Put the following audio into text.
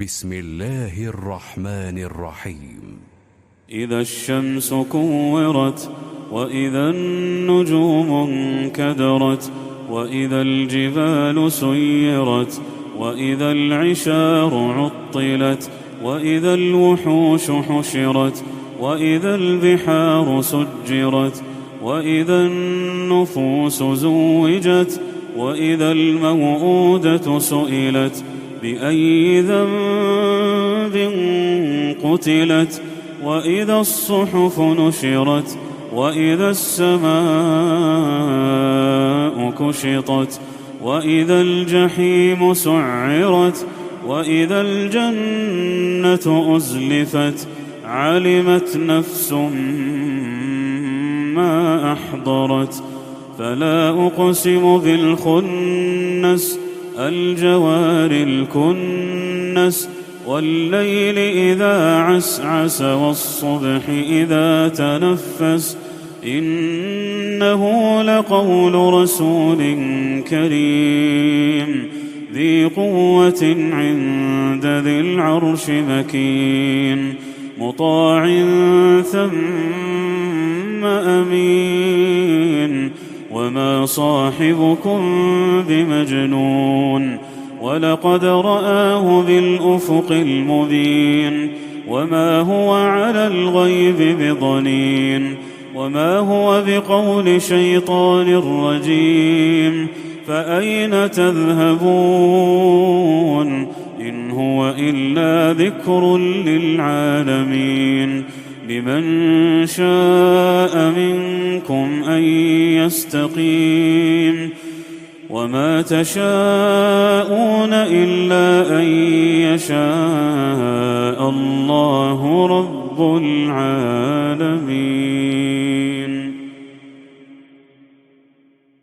بسم الله الرحمن الرحيم. إذا الشمس كورت، وإذا النجوم انكدرت، وإذا الجبال سيرت، وإذا العشار عطلت، وإذا الوحوش حشرت، وإذا البحار سجرت، وإذا النفوس زوجت، وإذا الموءودة سئلت بأي ذنب قتلت، وإذا الصحف نشرت، وإذا السماء كشطت، وإذا الجحيم سعرت، وإذا الجنة أزلفت، علمت نفس ما أحضرت. فلا أقسم بالخنس، الجوار الكنس، والليل إذا عسعس، والصبح إذا تنفس، إنه لقول رسول كريم ذي قوة عند ذي العرش مكين، مطاع ثم أمين. وما صاحبكم بمجنون، ولقد رآه بالأفق المبين. وما هو على الغيب بضنين، وما هو بقول شيطان رجيم. فأين تذهبون؟ إن هو إلا ذكر للعالمين. لمن شاء منكم أن يستقيم، وما تشاءون إلا أن يشاء الله رب العالمين.